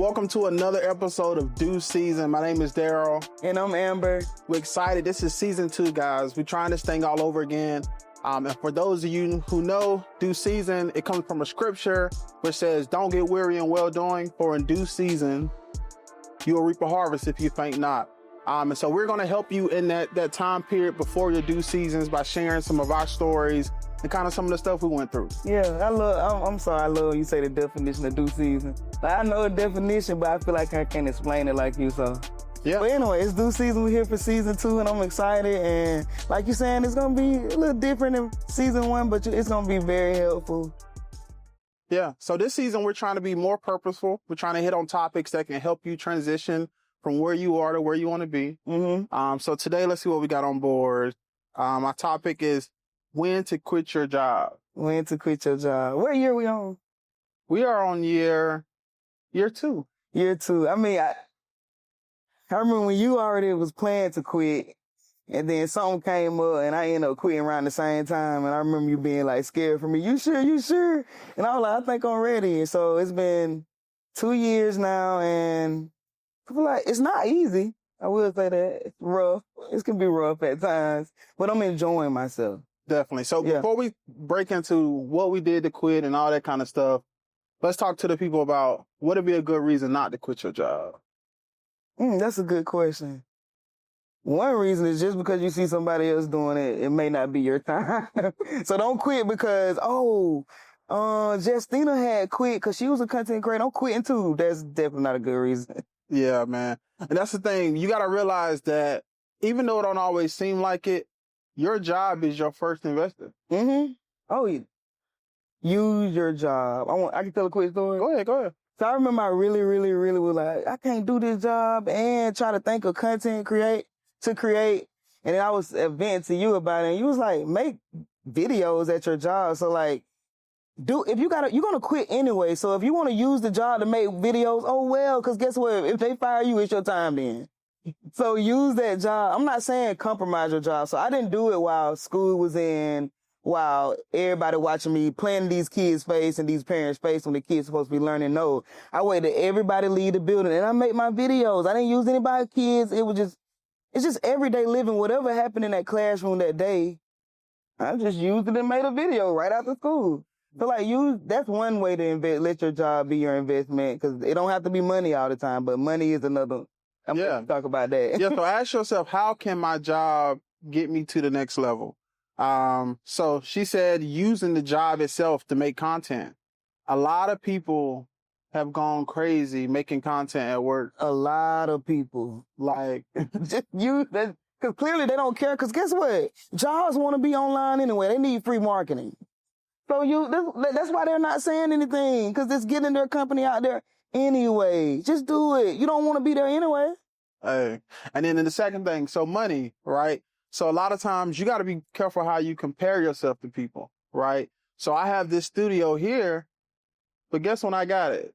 welcome to another episode of Due Season. My name is Daryl. And I'm Amber. We're excited. This is season 2, guys. We're trying this thing all over again. And for those of you who know due season, it comes from a scripture which says, don't get weary in well-doing, for in due season, you will reap a harvest if you faint not. And so we're going to help you in that time period before your due seasons by sharing some of our stories and kind of some of the stuff we went through. Yeah, I love when you say the definition of due season. Like, I know the definition, but I feel like I can't explain it like you, so. Yeah. But anyway, it's due season. We're here for season 2, and I'm excited. And like you're saying, it's going to be a little different than season 1, but it's going to be very helpful. Yeah, so this season, we're trying to be more purposeful. We're trying to hit on topics that can help you transition from where you are to where you want to be. Mm-hmm. So today, let's see what we got on board. Our topic is when to quit your job. When to quit your job. What year are we on? We are on year 2. Year 2. I mean, I remember when you already was planning to quit, and then something came up, and I ended up quitting around the same time, and I remember you being like scared for me. You sure? And I was like, I think I'm ready. And so it's been 2 years now, and I feel like it's not easy. I will say that. It's rough. It can be rough at times, but I'm enjoying myself. Definitely. So before we break into what we did to quit and all that kind of stuff, let's talk to the people about what would be a good reason not to quit your job. That's a good question. One reason is just because you see somebody else doing it, it may not be your time. So don't quit because, Justina had quit because she was a content creator. I'm quitting too. That's definitely not a good reason. Yeah, man. And that's the thing. You got to realize that even though it don't always seem like it, your job is your first investor. Mm-hmm. Oh, yeah. Use your job. I can tell a quick story. Go ahead. So I remember I really was like, I can't do this job and try to think of content to create. And then I was venting to you about it. And you was like, make videos at your job. So like, you're going to quit anyway. So if you want to use the job to make videos, oh well, because guess what? If they fire you, it's your time then. So use that job. I'm not saying compromise your job. So I didn't do it while school was in, while everybody watching me playing these kids' face and these parents' face when the kids supposed to be learning. No, I waited till everybody leave the building and I make my videos. I didn't use anybody's kids. It's just everyday living. Whatever happened in that classroom that day, I just used it and made a video right after school. So like that's one way to let your job be your investment, because it don't have to be money all the time, but money is another. I'm going to talk about that. Yeah, so ask yourself, how can my job get me to the next level? So she said using the job itself to make content. A lot of people have gone crazy making content at work. A lot of people. Like, just use that, because clearly they don't care, because guess what? Jobs want to be online anyway. They need free marketing. So that's why they're not saying anything, because it's getting their company out there anyway. Just do it. You don't want to be there anyway. Hey. And then the second thing, so money, right? So a lot of times you got to be careful how you compare yourself to people, right? So I have this studio here, but guess when I got it?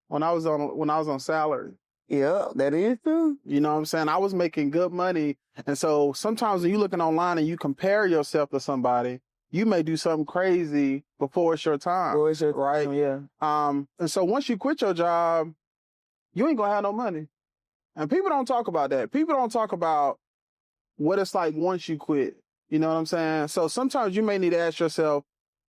When I was on salary. Yeah, that is true. You know what I'm saying? I was making good money. And so sometimes when you're looking online and you compare yourself to somebody, you may do something crazy before it's your time. Before it's your right? time, yeah. And so once you quit your job, you ain't gonna have no money. And people don't talk about that. People don't talk about what it's like once you quit. You know what I'm saying? So sometimes you may need to ask yourself,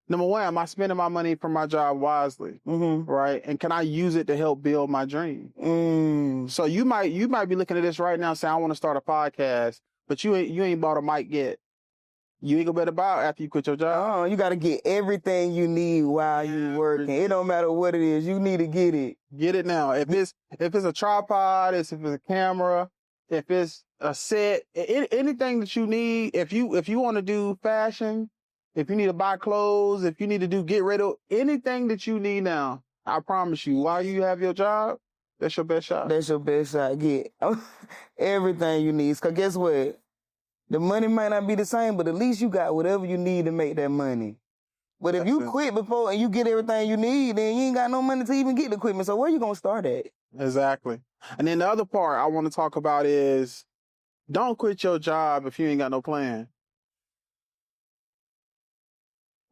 number one, am I spending my money from my job wisely? Mm-hmm. Right? And can I use it to help build my dream? So you might be looking at this right now saying, I want to start a podcast, but you ain't bought a mic yet. You ain't gonna better buy it after you quit your job. Oh, you got to get everything you need while you working. It don't matter what it is. You need to get it. Get it now. If it's a tripod, if it's a camera, if it's a set, anything that you need. If you want to do fashion, if you need to buy clothes, if you need to get rid of anything that you need now, I promise you, while you have your job, that's your best shot. That's your best shot. Get everything you need. Because guess what? The money might not be the same, but at least you got whatever you need to make that money. But if you quit before and you get everything you need, then you ain't got no money to even get the equipment. So where you going to start at? Exactly. And then the other part I want to talk about is don't quit your job if you ain't got no plan.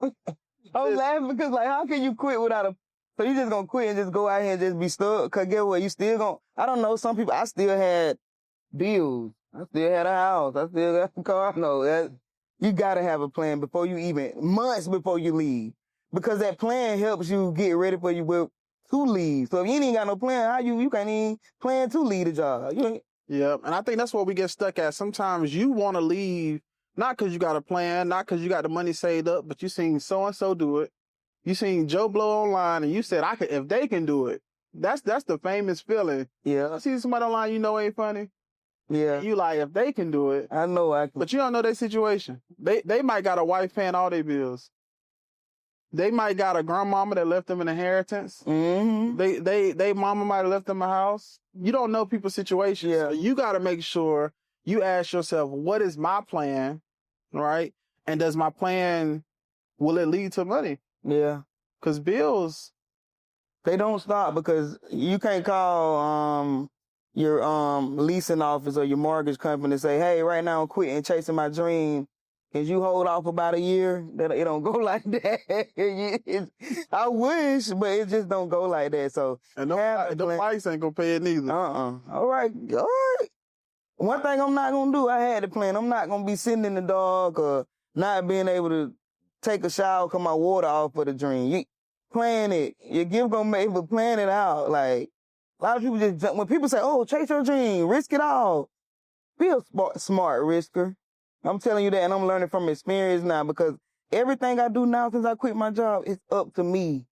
I'm laughing because, like, how can you quit without So you just gonna quit and just go out here and just be stuck? Cause get what? You still gonna, I don't know, some people, I still had bills. I still had a house. I still got a car. No, you gotta have a plan before you even, months before you leave. Because that plan helps you get ready for you to leave. So if you ain't got no plan, how you can't even plan to leave the job. Yeah, and I think that's where we get stuck at. Sometimes you want to leave, not because you got a plan, not because you got the money saved up, but you seen so-and-so do it. You seen Joe Blow online, and you said, "I could, if they can do it." That's the famous feeling. Yeah. You see somebody online you know ain't funny. Yeah. You like, if they can do it. I know I can. But you don't know their situation. They might got a wife paying all their bills. They might got a grandmama that left them an inheritance. Mm-hmm. They mama might have left them a house. You don't know people's situations. Yeah. So you got to make sure you ask yourself, what is my plan, right? And does my plan, will it lead to money? Yeah. Because bills, they don't stop, because you can't call your leasing office or your mortgage company and say, hey, right now I'm quitting chasing my dream. Can you hold off about a year? That it don't go like that. I wish, but it just don't go like that. So and the price ain't gonna pay it neither. All right. One thing I'm not gonna do, I had to plan. I'm not gonna be sitting in the dark or not being able to take a shower, cut my water off for the dream. You plan it. Your gift gonna make, but plan it out. Like a lot of people just jump. When people say, "Oh, chase your dream, risk it all," be a smart risker. I'm telling you that, and I'm learning from experience now, because everything I do now since I quit my job, it's up to me.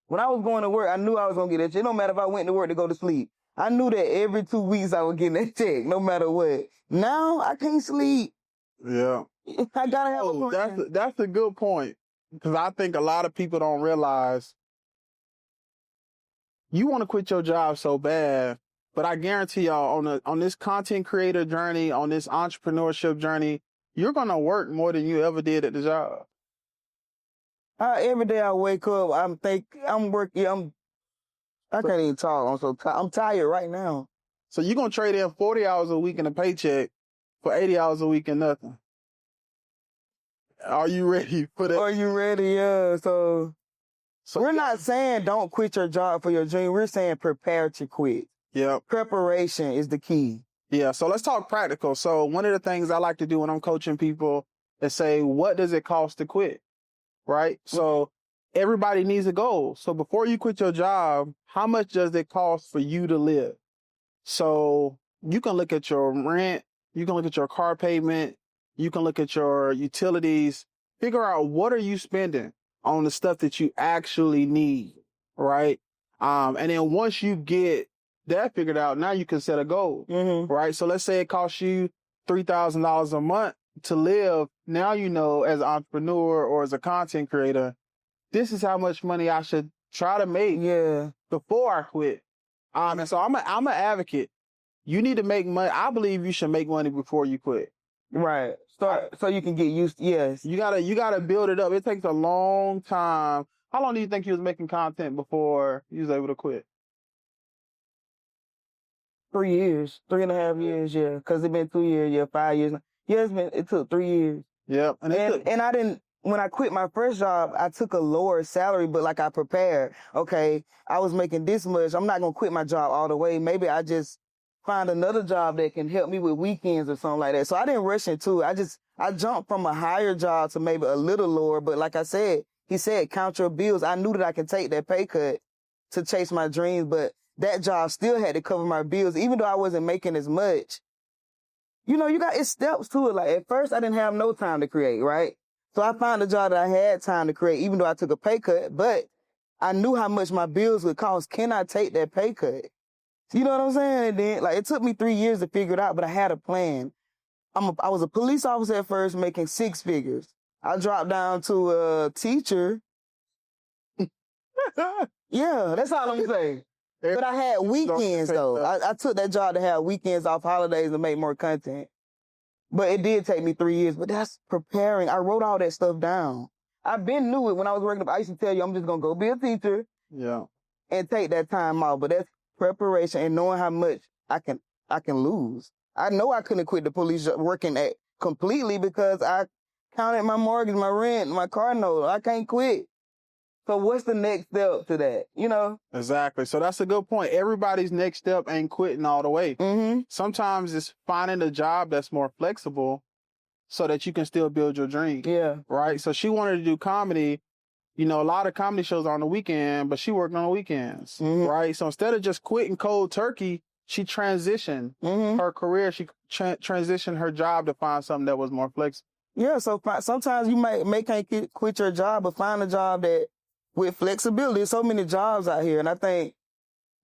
When I was going to work, I knew I was going to get that check. It don't matter if I went to work to go to sleep. I knew that every 2 weeks I was getting that check, no matter what. Now, I can't sleep. Yeah. I got to have a plan. That's a good point, because I think a lot of people don't realize you want to quit your job so bad, but I guarantee y'all on this content creator journey, on this entrepreneurship journey, you're going to work more than you ever did at the job. Every day I wake up, I'm working, I can't even talk. I'm tired right now. So you're going to trade in 40 hours a week in a paycheck for 80 hours a week and nothing. Are you ready for that? Are you ready? Yeah. So we're not saying don't quit your job for your dream. We're saying prepare to quit. Yeah. Preparation is the key. Yeah, so let's talk practical. So one of the things I like to do when I'm coaching people is say, what does it cost to quit? Right? So everybody needs a goal. So before you quit your job, how much does it cost for you to live? So you can look at your rent, you can look at your car payment, you can look at your utilities, figure out what are you spending on the stuff that you actually need, right? And then once you get that figured out, now you can set a goal, right? So let's say it costs you $3,000 a month to live. Now you know, as an entrepreneur or as a content creator, this is how much money I should try to make before I quit. And so I'm an advocate. You need to make money. I believe you should make money before you quit. Right. Start so you can get used to, yes. You gotta build it up. It takes a long time. How long do you think you was making content before you was able to quit? 3 years, 3.5 years, yeah. Because it's been 2 years, 5 years. Yeah, it took 3 years. Yep. And I didn't, when I quit my first job, I took a lower salary, but like I prepared. Okay, I was making this much. I'm not going to quit my job all the way. Maybe I just find another job that can help me with weekends or something like that. So I didn't rush into it. I jumped from a higher job to maybe a little lower. But like I said, he said, count your bills. I knew that I could take that pay cut to chase my dreams, but that job still had to cover my bills, even though I wasn't making as much. You know, it's steps to it. Like at first I didn't have no time to create, right? So I found a job that I had time to create, even though I took a pay cut, but I knew how much my bills would cost. Can I take that pay cut? You know what I'm saying? And then, like, it took me 3 years to figure it out, but I had a plan. I was a police officer at first, making 6 figures. I dropped down to a teacher. Yeah, that's all I'm gonna say. But I had weekends, though. I took that job to have weekends off, holidays, and make more content. But it did take me 3 years. But that's preparing. I wrote all that stuff down. I've been knew it when I was working up. I used to tell you, I'm just gonna go be a teacher. Yeah. And take that time off. But that's preparation and knowing how much I can lose. I know I couldn't quit the police working at completely because I counted my mortgage, my rent, my car note. I can't quit. So what's the next step to that? You know? Exactly. So that's a good point. Everybody's next step ain't quitting all the way. Mm-hmm. Sometimes it's finding a job that's more flexible so that you can still build your dream. Yeah. Right. So she wanted to do comedy. You know, a lot of comedy shows are on the weekend, but she worked on the weekends. Mm-hmm. Right. So instead of just quitting cold turkey, she transitioned her career. She transitioned her job to find something that was more flexible. Yeah. So sometimes you can't quit your job, but find a job that with flexibility. There's so many jobs out here. And I think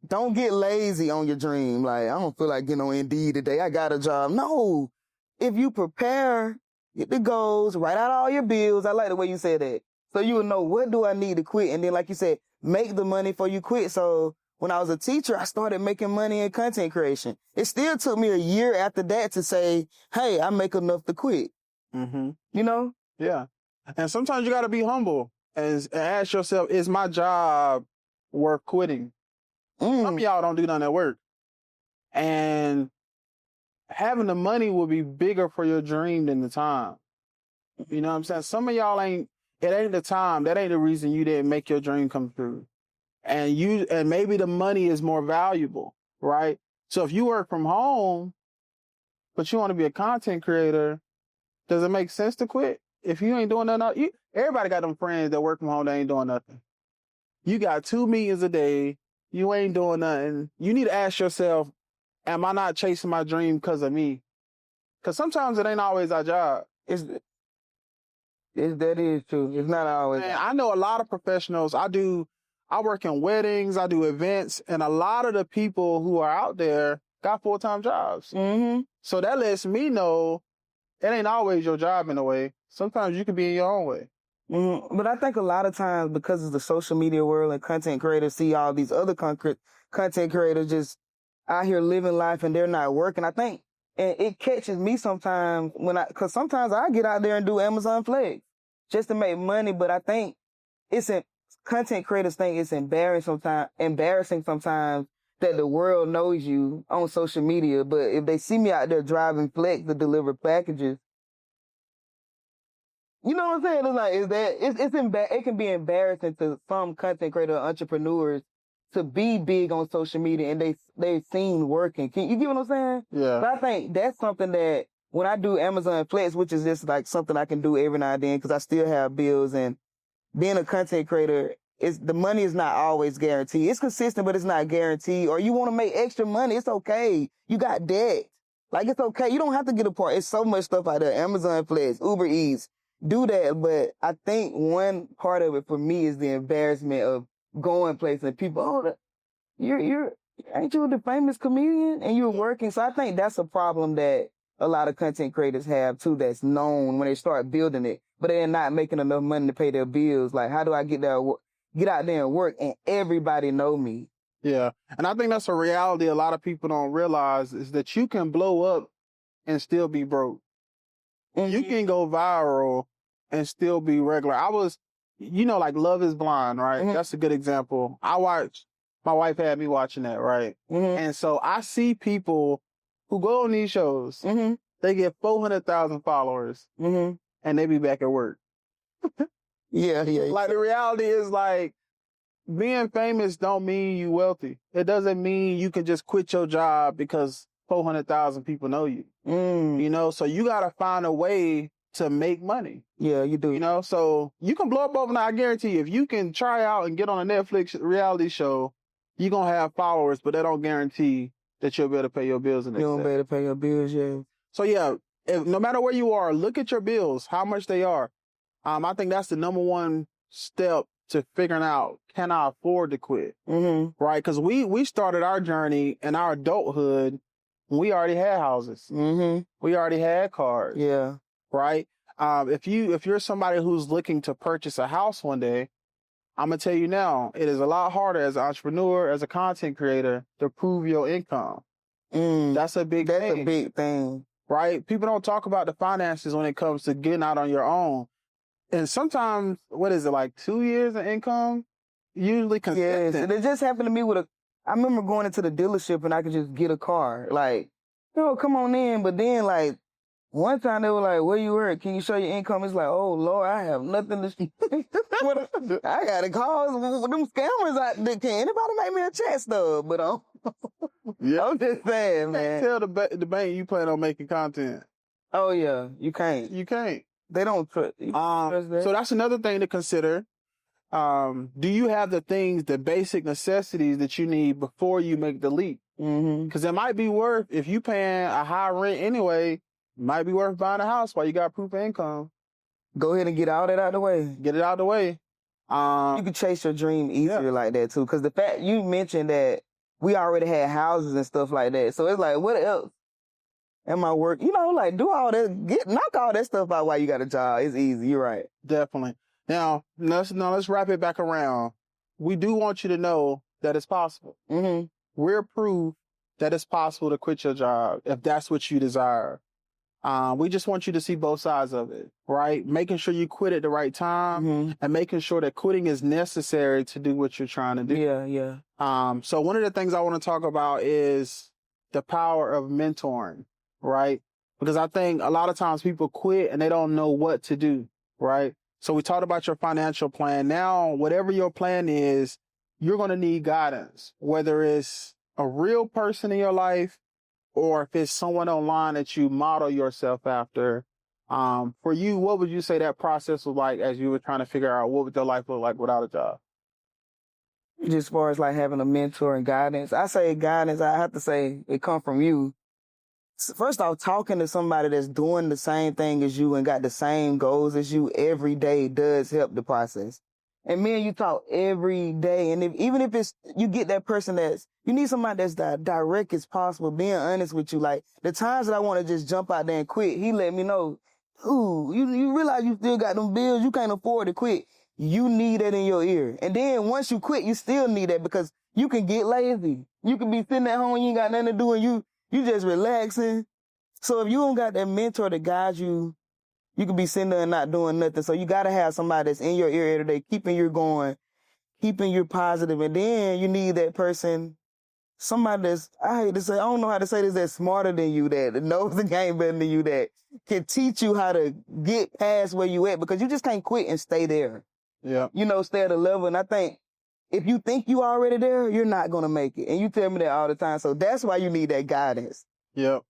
don't get lazy on your dream. Like, I don't feel like getting on Indeed today. I got a job. No. If you prepare, get the goals, write out all your bills. I like the way you said that. So you will know, what do I need to quit? And then, like you said, make the money before you quit. So when I was a teacher, I started making money in content creation. It still took me a year after that to say, hey, I make enough to quit. Mm-hmm. You know? Yeah. And sometimes you got to be humble and ask yourself, is my job worth quitting? Some of y'all don't do none of that work. And having the money will be bigger for your dream than the time. You know what I'm saying? Some of y'all it ain't the time. That ain't the reason you didn't make your dream come true. And maybe the money is more valuable, right? So if you work from home, but you want to be a content creator, does it make sense to quit? If you ain't doing nothing, everybody got them friends that work from home, they ain't doing nothing. You got 2 meetings a day, you ain't doing nothing. You need to ask yourself, am I not chasing my dream because of me? Because sometimes it ain't always our job. That is true. It's not always. Man, I know a lot of professionals. I work in weddings, I do events, and a lot of the people who are out there got full-time jobs. Mm-hmm. So that lets me know it ain't always your job in a way. Sometimes you can be in your own way. Mm-hmm. But I think a lot of times, because of the social media world and content creators see all these other content creators just out here living life and they're not working. I think, and it catches me sometimes because sometimes I get out there and do Amazon Flex just to make money. But I think content creators think it's embarrassing sometimes that the world knows you on social media. But if they see me out there driving Flex to deliver packages, you know what I'm saying? It's like, it can be embarrassing to some content creator entrepreneurs to be big on social media and they've seen working. You get what I'm saying? Yeah. But I think that's something that when I do Amazon Flex, which is just like something I can do every now and then because I still have bills, and being a content creator, the money is not always guaranteed. It's consistent, but it's not guaranteed. Or you want to make extra money, it's okay. You got debt. Like, it's okay. You don't have to get a part. It's so much stuff out there. Amazon Flex, Uber Eats, do that. But I think one part of it for me is the embarrassment of going places and people, ain't you the famous comedian and you're working? So I think that's a problem that a lot of content creators have too, that's known when they start building it, but they're not making enough money to pay their bills. Like, how do I get out there and work and everybody know me? Yeah. And I think that's a reality a lot of people don't realize is that you can blow up and still be broke. Mm-hmm. You can go viral and still be regular. like Love is Blind, right? Mm-hmm. That's a good example. My wife had me watching that, right? Mm-hmm. And so I see people who go on these shows, mm-hmm. they get 400,000 followers, mm-hmm. and they be back at work. Yeah. Like, the reality is, like, being famous don't mean you wealthy. It doesn't mean you can just quit your job because 400,000 people know you. You know, so you got to find a way to make money. Yeah, you do. You know, so you can blow up overnight. I guarantee you, if you can try out and get on a Netflix reality show, you're going to have followers, but that don't guarantee that you'll be able to pay your bills the next day. You won't be able to pay your bills, yeah. So, yeah, no matter where you are, look at your bills, how much they are. I think that's the number one step to figuring out, can I afford to quit? Mm-hmm. Right? Because we started our journey in our adulthood when we already had houses. Mm-hmm. We already had cars. Yeah. Right? If you're somebody who's looking to purchase a house one day, I'm going to tell you now, it is a lot harder as an entrepreneur, as a content creator, to prove your income. That's a big thing. That's a big thing. Right? People don't talk about the finances when it comes to getting out on your own. And sometimes, what is it, like 2 years of income? Usually consistent. Yes, and it just happened to me I remember going into the dealership and I could just get a car. Like, come on in. But then, like, One time they were like, where you work? Can you show your income? It's like, oh, Lord, I have nothing to I got to call them scammers out there. Can anybody make me a chat stub? But I'm just saying, man. Tell the bank you plan on making content. Oh, yeah. You can't. You can't. They don't trust that. So that's another thing to consider. Do you have the basic necessities that you need before you make the leap? Because it might be worth, if you paying a high rent anyway, it might be worth buying a house while you got proof of income. Go ahead and get all that out of the way. Get it out of the way. You can chase your dream easier like that too. Because the fact you mentioned that we already had houses and stuff like that. So it's like, what else am I work? You know, like do all that, knock all that stuff out while you got a job. It's easy. You're right. Definitely. Now let's wrap it back around. We do want you to know that it's possible. We're proof that it's possible to quit your job if that's what you desire. We just want you to see both sides of it, right? Making sure you quit at the right time and making sure that quitting is necessary to do what you're trying to do. Yeah. So one of the things I want to talk about is the power of mentoring, right? Because I think a lot of times people quit and they don't know what to do, right? So we talked about your financial plan. Now, whatever your plan is, you're going to need guidance, whether it's a real person in your life or if it's someone online that you model yourself after. For you, what would you say that process was like as you were trying to figure out what would your life look like without a job? Just as far as like having a mentor and guidance, I say guidance, I have to say it come from you. First off, talking to somebody that's doing the same thing as you and got the same goals as you every day does help the process. And me and you talk every day. And even if it's, you get that person you need somebody that's direct as possible, being honest with you. Like the times that I want to just jump out there and quit, he let me know, ooh, you realize you still got them bills, you can't afford to quit. You need that in your ear. And then once you quit, you still need that because you can get lazy. You can be sitting at home, you ain't got nothing to do, and you just relaxing. So if you don't got that mentor that guides you, you could be sitting there and not doing nothing. So you got to have somebody that's in your ear every day, keeping you going, keeping you positive. And then you need that person, somebody that's, I hate to say, I don't know how to say this, that's smarter than you, that knows the game better than you, that can teach you how to get past where you at, because you just can't quit and stay there. Yeah. You know, stay at a level. And I think if you think you already there, you're not going to make it. And you tell me that all the time. So that's why you need that guidance. Yep.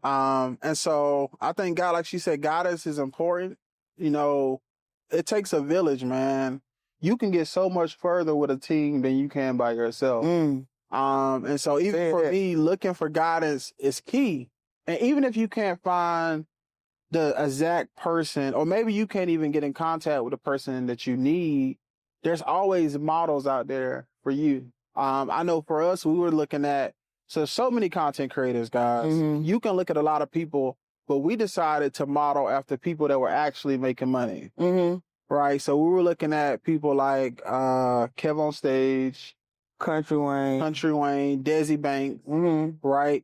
And so I think God, like she said, guidance is important. You know, it takes a village, man. You can get so much further with a team than you can by yourself. And so even for me, looking for guidance is key. And even if you can't find the exact person, or maybe you can't even get in contact with the person that you need, there's always models out there for you. I know for us, we were looking at, so many content creators, guys. You can look at a lot of people, but we decided to model after people that were actually making money. Right? So we were looking at people like Kev on Stage, Country Wayne, Desi Banks, right?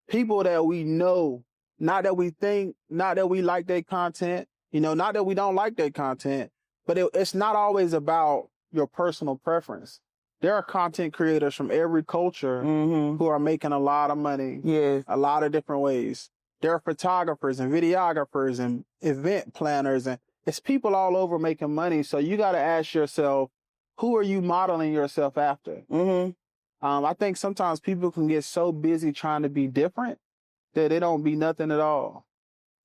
People that we know, not that we think, not that we like their content, you know, not that we don't like their content, but it's not always about your personal preference. There are content creators from every culture who are making a lot of money, a lot of different ways. There are photographers and videographers and event planners, and it's people all over making money. So you got to ask yourself, who are you modeling yourself after? I think sometimes people can get so busy trying to be different that they don't be nothing at all.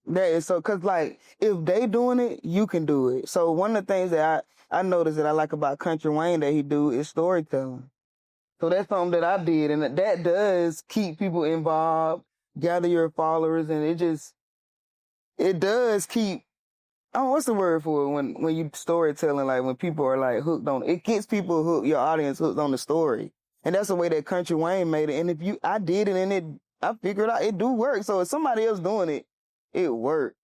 That is so, cause like if they doing it, you can do it. So one of the things that I noticed that I like about Country Wayne that he do is storytelling. So that's something that I did, and that does keep people involved, gather your followers, and it does keep, oh, what's the word for it when you storytelling, like when people are like hooked on it gets people hooked, your audience hooked on the story. And that's the way that Country Wayne made it. And I did it, and I figured out it do work. So if somebody else doing it, it works.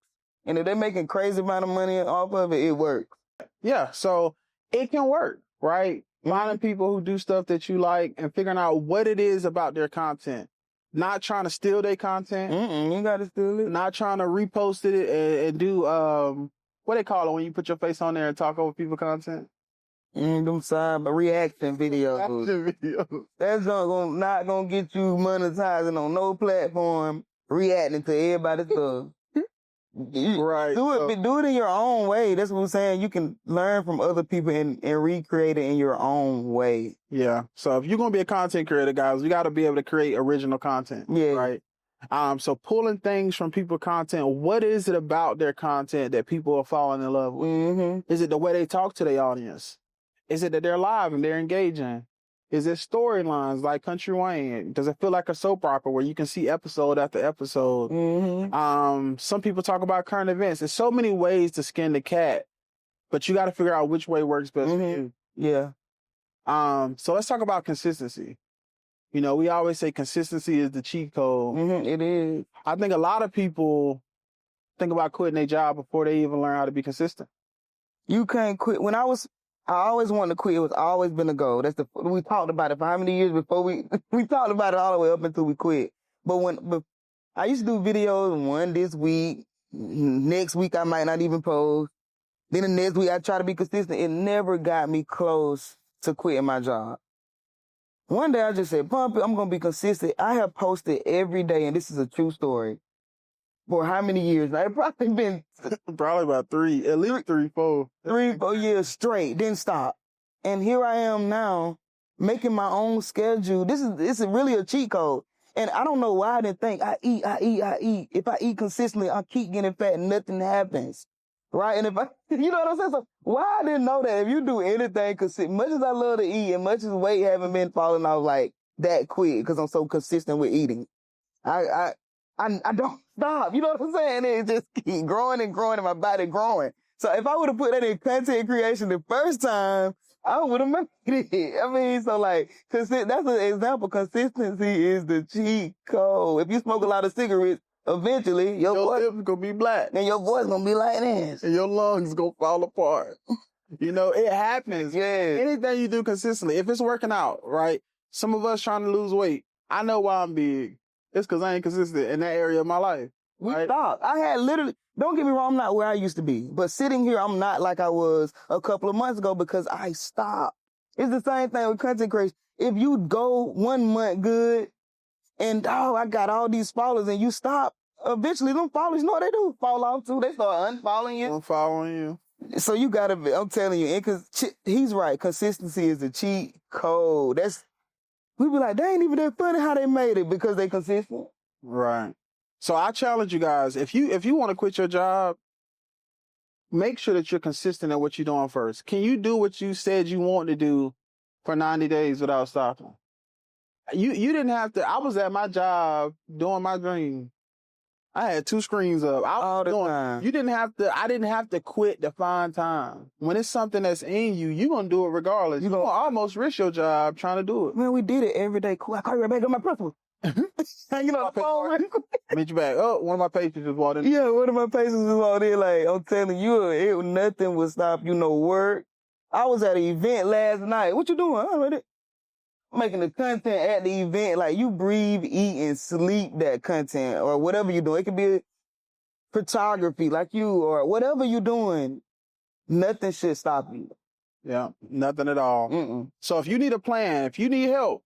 And if they're making crazy amount of money off of it, it works. Yeah, so it can work, right? Finding people who do stuff that you like and figuring out what it is about their content. Not trying to steal their content. You got to steal it. Not trying to repost it and do, what they call it when you put your face on there and talk over people's content? Them side reaction videos. That's not gonna get you monetizing on no platform, reacting to everybody's stuff. Right. Do it in your own way. That's what I'm saying. You can learn from other people and recreate it in your own way. Yeah. So if you're going to be a content creator, guys, you got to be able to create original content. Yeah. Right. So pulling things from people's content, what is it about their content that people are falling in love with? Mm-hmm. Is it the way they talk to their audience? Is it that they're live and they're engaging? Is it storylines like Country Wayne? Does it feel like a soap opera where you can see episode after episode? Mm-hmm. Some people talk about current events. There's so many ways to skin the cat, but you got to figure out which way works best for you. Yeah. So let's talk about consistency. You know, we always say consistency is the cheat code. It is. I think a lot of people think about quitting their job before they even learn how to be consistent. You can't quit. I always wanted to quit. It was always been a goal. We talked about it for how many years before we talked about it all the way up until we quit. But I used to do videos, one this week, next week I might not even post. Then the next week I try to be consistent. It never got me close to quitting my job. One day I just said, "Pump it, I'm going to be consistent." I have posted every day, and this is a true story, for how many years? It's probably been... Probably about at least 3-4 years straight, didn't stop. And here I am now, making my own schedule. This is really a cheat code. And I don't know why I didn't think I eat. If I eat consistently, I keep getting fat and nothing happens. Right? And if you know what I'm saying? So why I didn't know that if you do anything consistent, much as I love to eat and much as weight haven't been falling off like that quick because I'm so consistent with eating, I don't stop. You know what I'm saying? It just keep growing and growing and my body growing. So if I would have put that in content creation the first time, I would have made it. I mean, so like, that's an example. Consistency is the cheat code. If you smoke a lot of cigarettes, eventually your lips gonna be black. And your voice gonna be like this. And your lungs gonna fall apart. You know, it happens. Yeah. Anything you do consistently, if it's working out, right? Some of us trying to lose weight. I know why I'm big. It's because I ain't consistent in that area of my life. We stopped. I had literally, don't get me wrong, I'm not where I used to be. But sitting here, I'm not like I was a couple of months ago because I stopped. It's the same thing with content creation. If you go 1 month good and, I got all these followers and you stop, eventually them followers, you know what they do? Fall off too. They start unfollowing you. Unfollowing you. So you gotta be, I'm telling you, he's right. Consistency is the cheat code. We be like, they ain't even that funny how they made it because they consistent. Right. So I challenge you guys, if you want to quit your job, make sure that you're consistent at what you're doing first. Can you do what you said you want to do for 90 days without stopping? You didn't have to. I was at my job doing my dream. I had 2 screens up. All the time. You didn't have to. I didn't have to quit to find time. When it's something that's in you, you're going to do it regardless. You're going to almost risk your job trying to do it. Man, we did it every day. Cool. I call you right back on my principal. Hanging on the phone. Meet you back. Oh, one of my patients just walked in. Yeah, one of my patients just walked in. Like, I'm telling you, nothing would stop you. No work. I was at an event last night. What you doing? I'm ready. Making the content at the event. Like, you breathe, eat, and sleep that content or whatever you're doing. It could be photography like you or whatever you're doing. Nothing should stop you. Yeah, nothing at all. So if you need a plan, if you need help,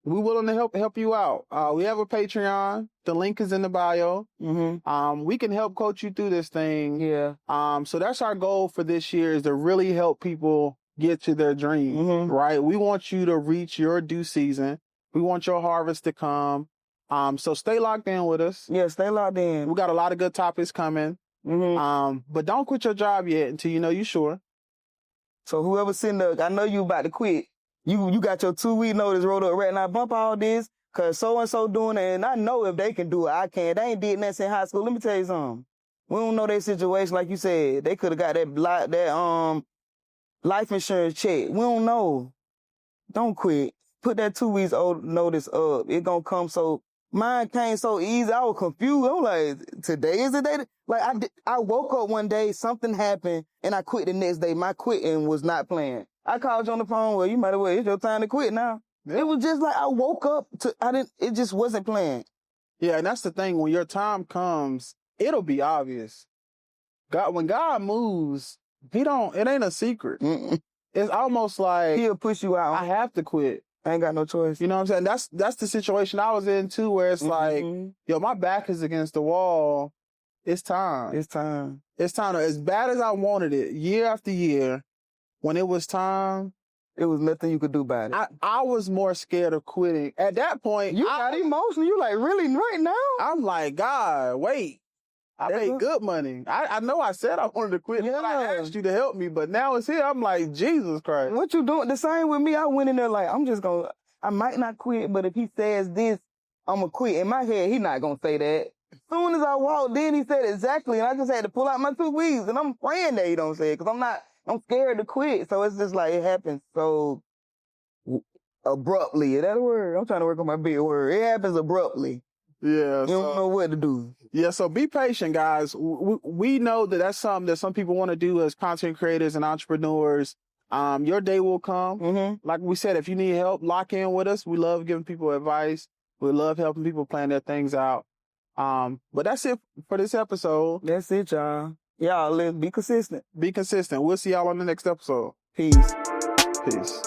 we're willing to help you out. We have a Patreon. The link is in the bio. We can help coach you through this thing. Yeah. So that's our goal for this year is to really help people get to their dream, right? We want you to reach your due season. We want your harvest to come. So stay locked in with us. Yeah, stay locked in. We got a lot of good topics coming. But don't quit your job yet until you know you're sure. So whoever's sitting there, I know you about to quit. You got your 2-week notice rolled up right now. Bump all this, cause so-and-so doing it, and I know if they can do it, I can. They ain't did nothing in high school. Let me tell you something. We don't know their situation, like you said. They could have got that life insurance check. We don't know. Don't quit. Put that 2 weeks old notice up. It gonna come so... Mine came so easy. I was confused. I'm like, today is the day? Like, I woke up one day, something happened, and I quit the next day. My quitting was not planned. I called you on the phone. Well, you might as well. It's your time to quit now. Yeah. It was just like I woke up it just wasn't planned. Yeah, and that's the thing. When your time comes, it'll be obvious. When God moves, it ain't a secret. It's almost like he'll push you out. I have to quit. I ain't got no choice. You know what I'm saying? That's the situation I was in too, where it's like, yo, my back is against the wall It's time. It's time. It's time. As bad as I wanted it, year after year, when it was time, it was nothing you could do about it. I was more scared of quitting. At that point, you got emotional. You like, really, right now? I'm like, God, wait. I made good money. I know I said I wanted to quit. Yeah. But I asked you to help me, but now it's here. I'm like, Jesus Christ. What you doing? The same with me. I went in there like, I might not quit, but if he says this, I'm going to quit. In my head, he not going to say that. As soon as I walked in, he said exactly, and I just had to pull out my 2 weeks, and I'm praying that he don't say it, because I'm scared to quit. So it's just like, it happens so abruptly. Is that a word? I'm trying to work on my big word. It happens abruptly. Yeah. You don't know what to do. Yeah, so be patient, guys. We know that that's something that some people want to do as content creators and entrepreneurs. Your day will come. Mm-hmm. Like we said, if you need help, lock in with us. We love giving people advice. We love helping people plan their things out. But that's it for this episode. That's it, y'all. Y'all, be consistent. Be consistent. We'll see y'all on the next episode. Peace. Peace.